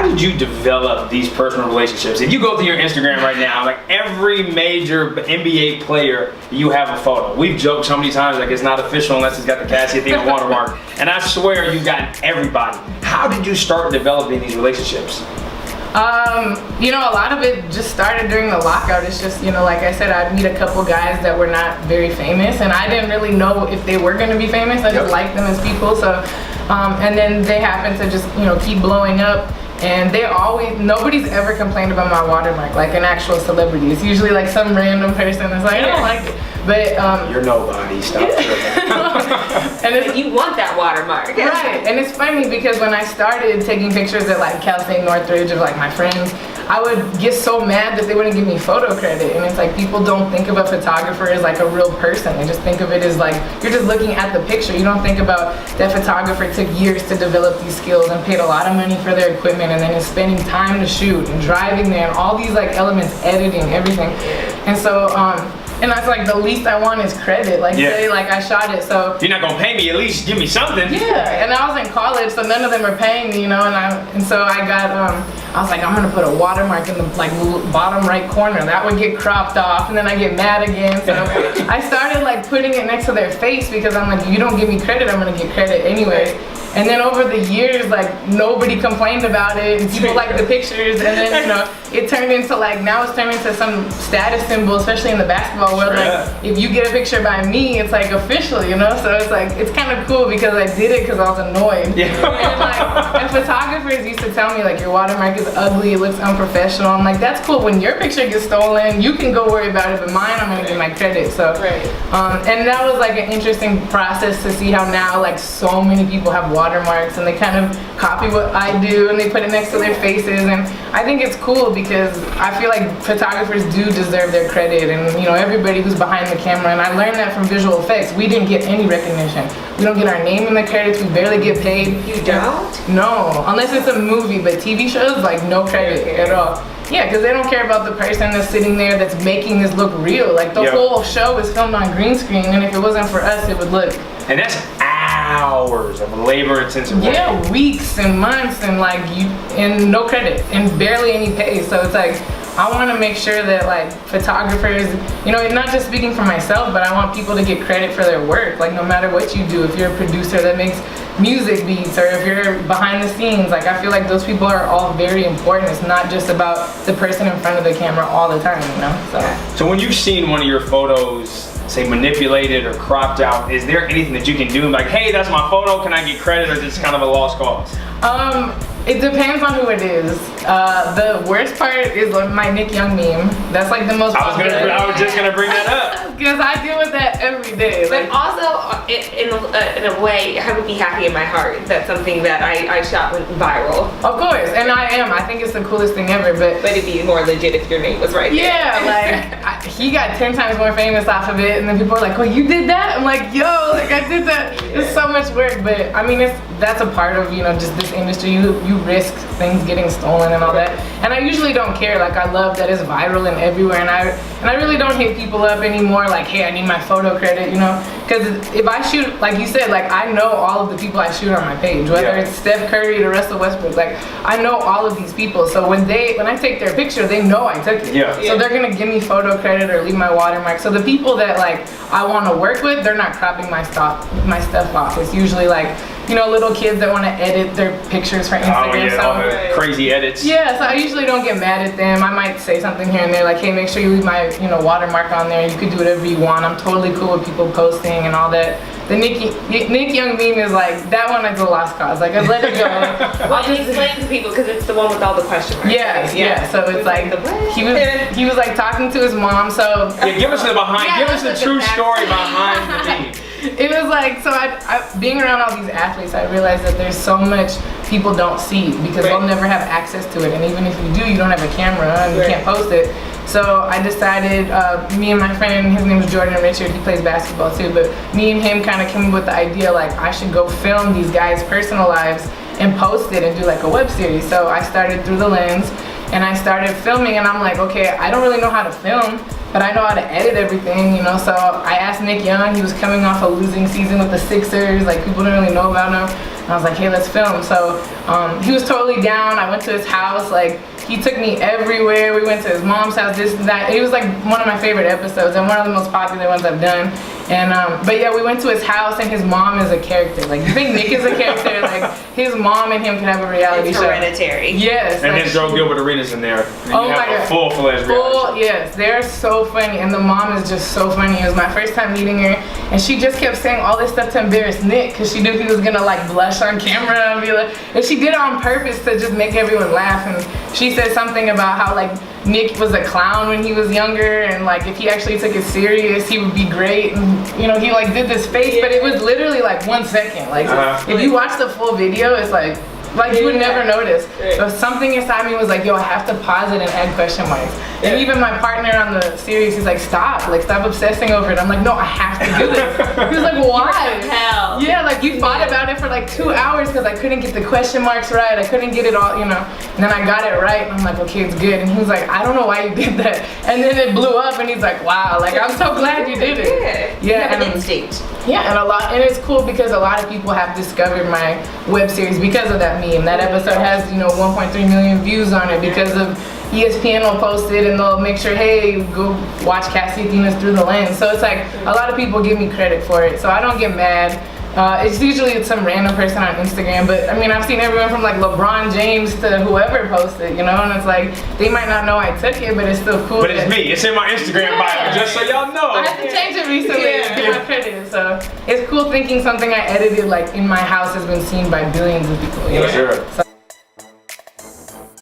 how did you develop these personal relationships? If you go through your Instagram right now, like every major NBA player, you have a photo. We've joked so many times like it's not official unless it's got the Cassy Athena watermark. And I swear you've got everybody. How did you start developing these relationships? You know, a lot of it just started during the lockout. It's just, you know, like I said, I'd meet a couple guys that were not very famous, and I didn't really know if they were going to be famous. I just liked them as people. So, and then they happened to just, you know, keep blowing up. And they always, nobody's ever complained about my watermark, like an actual celebrity. It's usually like some random person that's like, I don't like it. But you're nobody, stop and you want that watermark. Right, and it's funny because when I started taking pictures at like Cal State Northridge of like my friends, I would get so mad that they wouldn't give me photo credit. And it's like people don't think of a photographer as like a real person. They just think of it as like, you're just looking at the picture. You don't think about that photographer took years to develop these skills and paid a lot of money for their equipment and then is spending time to shoot and driving there and all these like elements, editing, everything. And so, and that's like the least I want is credit. Like say like I shot it, so you're not gonna pay me, at least give me something. Yeah, and I was in college, so none of them were paying me, you know. And so I got I was like, I'm gonna put a watermark in the like bottom right corner. That would get cropped off, and then I get mad again. So I started like putting it next to their face because I'm like, you don't give me credit, I'm gonna get credit anyway. And then over the years, like nobody complained about it, and people liked the pictures, and then you know it turned into like now it's turned into some status symbol, especially in the basketball world. Like if you get a picture by me, it's like official, you know. So it's like it's kind of cool because I did it because I was annoyed. Yeah. And photographers used to tell me like your watermark is ugly, it looks unprofessional. I'm like, that's cool. When your picture gets stolen, you can go worry about it, but mine, I'm gonna get my credit. So and that was like an interesting process to see how now like so many people have watermarks and they kind of copy what I do and they put it next to their faces, and I think it's cool because I feel like photographers do deserve their credit, and you know everybody who's behind the camera, and I learned that from visual effects. We didn't get any recognition. We don't get our name in the credits, we barely get paid. You don't? No, unless it's a movie, but TV shows, like no credit at all. Yeah, because they don't care about the person that's sitting there that's making this look real. Like the whole show is filmed on green screen, and if it wasn't for us, it would look. And that's hours of labor-intensive work. Yeah, weeks and months, and like and no credit, and barely any pay. So it's like I want to make sure that like photographers, you know, not just speaking for myself, but I want people to get credit for their work. Like no matter what you do, if you're a producer that makes music beats or if you're behind the scenes, like I feel like those people are all very important. It's not just about the person in front of the camera all the time, you know. So when you've seen one of your photos, say manipulated or cropped out, is there anything that you can do like, hey, that's my photo, can I get credit, or is this kind of a lost cause? It depends on who it is. The worst part is my Nick Young meme. That's like the most popular. I was just gonna bring that up. Because I deal with that every day. But also, in a way, I would be happy in my heart that something that I shot went viral. Of course, and I am. I think it's the coolest thing ever. But it'd be more legit if your name was right there. Yeah, like he got 10 times more famous off of it, and then people are like, "Oh, you did that?" I'm like, "Yo, like I did that." It's so much work, but I mean, that's a part of just this industry. You risk things getting stolen and all that, and I usually don't care. Like I love that it's viral and everywhere, and I really don't hit people up anymore like, hey, I need my photo credit, because if I shoot, like you said, like I know all of the people I shoot on my page, whether it's Steph Curry to Russell Westbrook, like I know all of these people, so when I take their picture, they know I took it. So they're gonna give me photo credit or leave my watermark. So the people that like I want to work with, they're not cropping my stuff off. It's usually like little kids that want to edit their pictures for Instagram. Oh yeah, all the crazy edits. Yeah, so I usually don't get mad at them. I might say something here and there like, hey, make sure you leave my watermark on there. You could do whatever you want. I'm totally cool with people posting and all that. The Nick Young meme is like, that one is a lost cause. Like, I let it go. Well, just explain to people because it's the one with all the question marks. Yeah. So it's like he was like talking to his mom. So give us the behind. Give us the true story behind the meme. It was like, so I being around all these athletes, I realized that there's so much people don't see because they'll never have access to it, and even if you do, you don't have a camera and you can't post it. So I decided, me and my friend, his name is Jordan Richard, he plays basketball too, but me and him kind of came up with the idea like I should go film these guys' personal lives and post it and do like a web series. So I started Through the Lens and I started filming, and I'm like, okay, I don't really know how to film, but I know how to edit everything, so I asked Nick Young. He was coming off a losing season with the Sixers, like people didn't really know about him. I was like, hey, let's film. So he was totally down. I went to his house. Like, he took me everywhere. We went to his mom's house, this and that. It was like one of my favorite episodes and one of the most popular ones I've done. And but yeah, we went to his house and his mom is a character. Like, you think Nick is a character? Like, his mom and him can have a reality show. Hereditary. Yes. And like, then Joe Gilbert Arenas in there. And oh you my have God. a full-fledged reality show. Yes, they're so funny, and the mom is just so funny. It was my first time meeting her, and she just kept saying all this stuff to embarrass Nick because she knew he was gonna like blush on camera and be like, and she did it on purpose to just make everyone laugh. And she said something about how like Nick was a clown when he was younger, and like if he actually took it serious, he would be great. And you know, he like did this face, but it was literally like 1 second. Like if you watch the full video, it's like you would never notice. So something inside me was like, yo, I have to pause it and add question marks. And even my partner on the series, he's like, stop obsessing over it. I'm like, no, I have to do this. He was like, why? Hell. Yeah, like you thought about it for like 2 hours because I couldn't get the question marks right. I couldn't get it all, you know. And then I got it right, and I'm like, okay, it's good. And he was like, I don't know why you did that. And then it blew up, and he's like, wow, like I'm so glad you did it. You have an instinct. Yeah, and it's cool because a lot of people have discovered my web series because of that meme. That episode has, you know, 1.3 million views on it because of ESPN will post it and they'll make sure, hey, go watch Cassy Athena's Through the Lens. So it's like a lot of people give me credit for it, so I don't get mad. It's usually some random person on Instagram, but I mean, I've seen everyone from like LeBron James to whoever posted, you know, and it's like they might not know I took it, but it's still cool. But it's me. It's in my Instagram bio, just so y'all know. I had to change it recently to give my credit, so it's cool thinking something I edited like in my house has been seen by billions of people. You know? For sure. So,